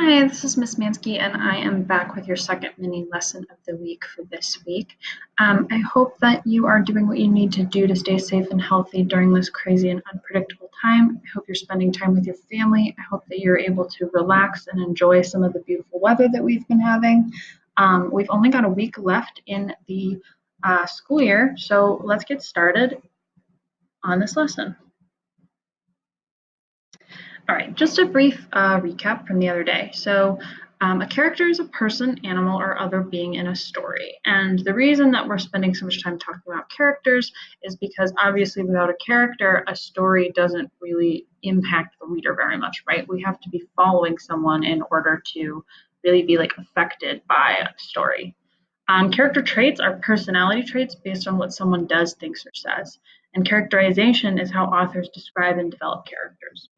Hi, this is Miss Mansky, and I am back with your second mini lesson of the week for this week. I hope that you are doing what you need to do to stay safe and healthy during this crazy and unpredictable time. I hope you're spending time with your family. I hope that you're able to relax and enjoy some of the beautiful weather that we've been having. We've only got a week left in the school year, so let's get started on this lesson. All right, just a brief recap from the other day. So, a character is a person, animal, or other being in a story. And the reason that we're spending so much time talking about characters is because obviously, without a character, a story doesn't really impact the reader very much, right? We have to be following someone in order to really be affected by a story. Character traits are personality traits based on what someone does, thinks, or says. And characterization is how authors describe and develop characters.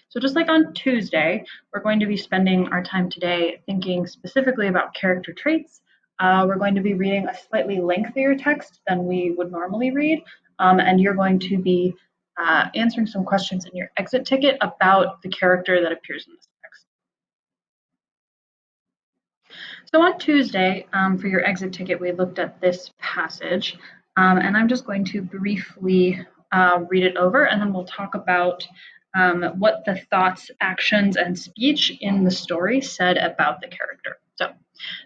So just like on Tuesday, we're going to be spending our time today thinking specifically about character traits. We're going to be reading a slightly lengthier text than we would normally read, and you're going to be answering some questions in your exit ticket about the character that appears in this text. So on Tuesday, for your exit ticket, we looked at this passage, and I'm just going to briefly read it over, and then we'll talk about what the thoughts, actions, and speech in the story said about the character. So,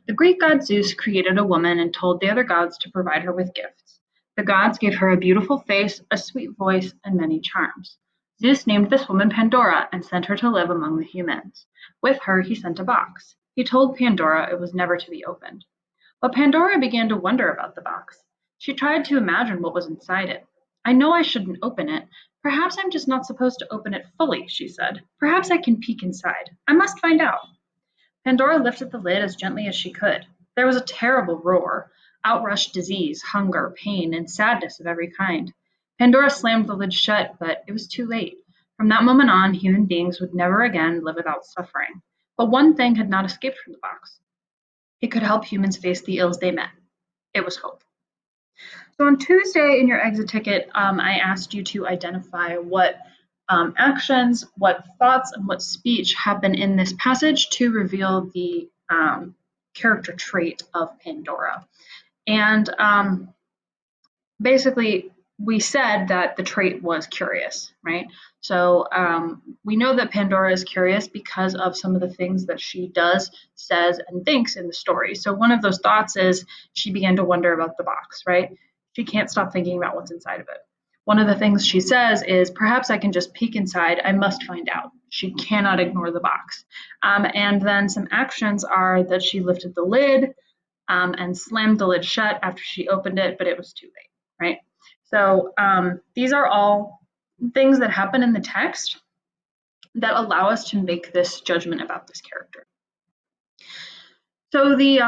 the Greek god Zeus created a woman and told the other gods to provide her with gifts. The gods gave her a beautiful face, a sweet voice, and many charms. Zeus named this woman Pandora and sent her to live among the humans. With her, he sent a box. He told Pandora it was never to be opened. But Pandora began to wonder about the box. She tried to imagine what was inside it. I know I shouldn't open it. Perhaps I'm just not supposed to open it fully, she said. Perhaps I can peek inside. I must find out. Pandora lifted the lid as gently as she could. There was a terrible roar. Out rushed disease, hunger, pain, and sadness of every kind. Pandora slammed the lid shut, but it was too late. From that moment on, human beings would never again live without suffering. But one thing had not escaped from the box. It could help humans face the ills they met. It was hope. So on Tuesday in your exit ticket, I asked you to identify what actions, what thoughts, and what speech happen in this passage to reveal the character trait of Pandora. And basically, we said that the trait was curious, right? So we know that Pandora is curious because of some of the things that she does, says, and thinks in the story. So one of those thoughts is she began to wonder about the box, right? She can't stop thinking about what's inside of it. One of the things she says is, perhaps I can just peek inside. I must find out. She cannot ignore the box. And then some actions are that she lifted the lid and slammed the lid shut after she opened it, but it was too late, right? So these are all things that happen in the text that allow us to make this judgment about this character. So the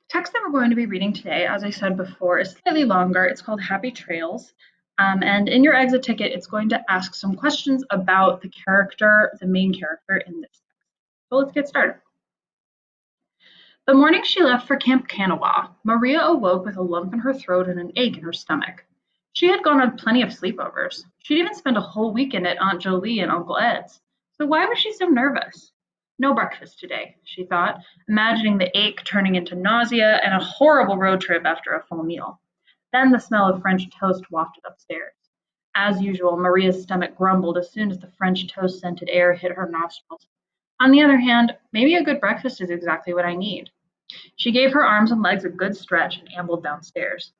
text that we're going to be reading today, as I said before, is slightly longer. It's called Happy Trails. And in your exit ticket, it's going to ask some questions about the character, the main character in this text. So let's get started. The morning she left for Camp Kanawha, Maria awoke with a lump in her throat and an ache in her stomach. She had gone on plenty of sleepovers. She'd even spent a whole weekend at Aunt Jolie and Uncle Ed's. So why was she so nervous? No breakfast today, she thought, imagining the ache turning into nausea and a horrible road trip after a full meal. Then the smell of French toast wafted upstairs. As usual, Maria's stomach grumbled as soon as the French toast-scented air hit her nostrils. On the other hand, maybe a good breakfast is exactly what I need. She gave her arms and legs a good stretch and ambled downstairs.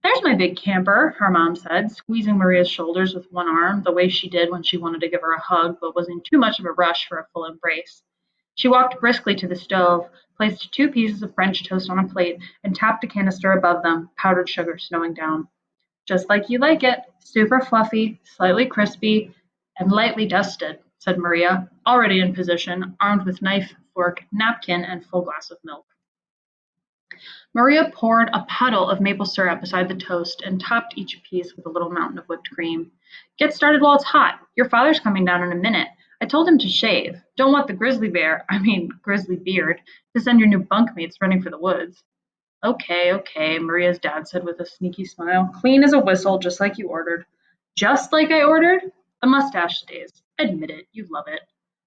There's my big camper, her mom said, squeezing Maria's shoulders with one arm, the way she did when she wanted to give her a hug but was in too much of a rush for a full embrace. She walked briskly to the stove, placed 2 pieces of French toast on a plate, and tapped a canister above them, powdered sugar snowing down. Just like you like it, super fluffy, slightly crispy, and lightly dusted, said Maria, already in position, armed with knife, fork, napkin, and full glass of milk. Maria poured a puddle of maple syrup beside the toast and topped each piece with a little mountain of whipped cream. Get started while it's hot. Your father's coming down in a minute. I told him to shave. Don't want the grizzly beard, to send your new bunkmates running for the woods. Okay, Maria's dad said with a sneaky smile. Clean as a whistle, just like you ordered. Just like I ordered? The mustache stays. Admit it, you love it.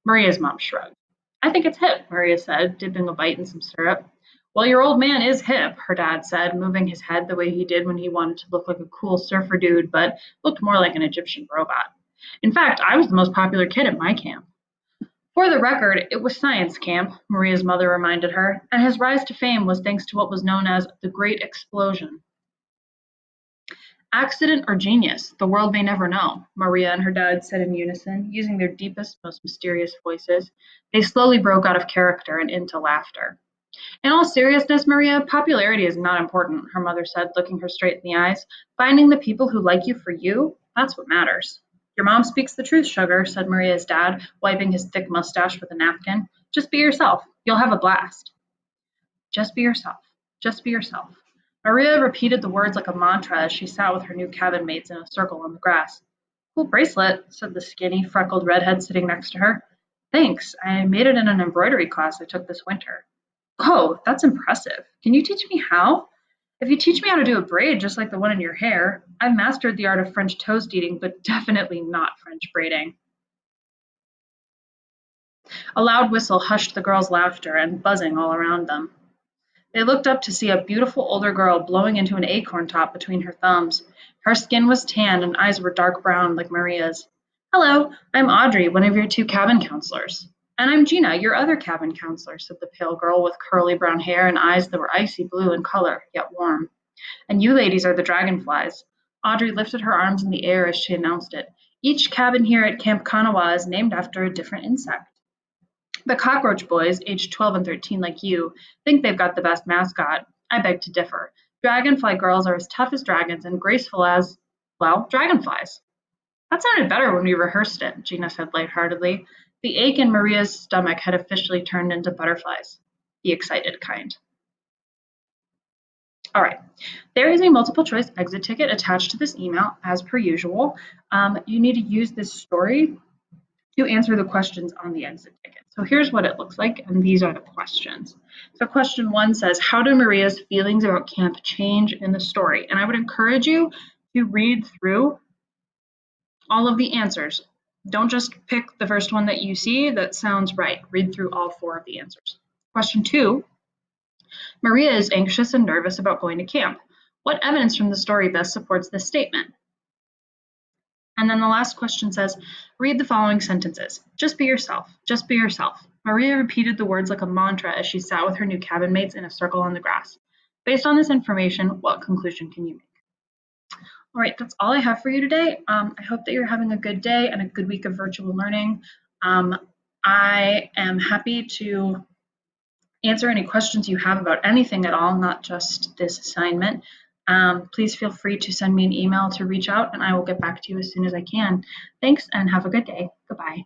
Maria's mom shrugged. I think it's hip, Maria said, dipping a bite in some syrup. Well, your old man is hip, her dad said, moving his head the way he did when he wanted to look like a cool surfer dude, but looked more like an Egyptian robot. In fact, I was the most popular kid at my camp. For the record, it was science camp, Maria's mother reminded her, and his rise to fame was thanks to what was known as the Great Explosion. Accident or genius, the world may never know, Maria and her dad said in unison, using their deepest, most mysterious voices. They slowly broke out of character and into laughter. In all seriousness, Maria, popularity is not important, her mother said, looking her straight in the eyes. Finding the people who like you for you, that's what matters. Your mom speaks the truth, sugar, said Maria's dad, wiping his thick mustache with a napkin. Just be yourself. You'll have a blast. Just be yourself. Just be yourself. Maria repeated the words like a mantra as she sat with her new cabin mates in a circle on the grass. Cool bracelet, said the skinny, freckled redhead sitting next to her. Thanks. I made it in an embroidery class I took this winter. Oh, that's impressive. Can you teach me how? If you teach me how to do a braid just like the one in your hair, I've mastered the art of French toast eating, but definitely not French braiding. A loud whistle hushed the girls' laughter and buzzing all around them. They looked up to see a beautiful older girl blowing into an acorn top between her thumbs. Her skin was tan and eyes were dark brown like Maria's. Hello, I'm Audrey, one of your two cabin counselors. And I'm Gina, your other cabin counselor, said the pale girl with curly brown hair and eyes that were icy blue in color, yet warm. And you ladies are the dragonflies. Audrey lifted her arms in the air as she announced it. Each cabin here at Camp Kanawa is named after a different insect. The cockroach boys, aged 12 and 13 like you, think they've got the best mascot. I beg to differ. Dragonfly girls are as tough as dragons and graceful as, well, dragonflies. That sounded better when we rehearsed it, Gina said lightheartedly. The ache in Maria's stomach had officially turned into butterflies. The excited kind. All right. There is a multiple choice exit ticket attached to this email, as per usual. You need to use this story to answer the questions on the exit ticket. So here's what it looks like, and these are the questions. So question 1 says, how do Maria's feelings about camp change in the story? And I would encourage you to read through all of the answers. Don't just pick the first one that you see that sounds right. Read through all 4 of the answers. Question 2, Maria is anxious and nervous about going to camp. What evidence from the story best supports this statement? And then the last question says, read the following sentences. Just be yourself. Just be yourself. Maria repeated the words like a mantra as she sat with her new cabin mates in a circle on the grass. Based on this information, what conclusion can you make? All right, that's all I have for you today. I hope that you're having a good day and a good week of virtual learning. I am happy to answer any questions you have about anything at all, not just this assignment. Please feel free to send me an email to reach out and I will get back to you as soon as I can. Thanks and have a good day. Goodbye.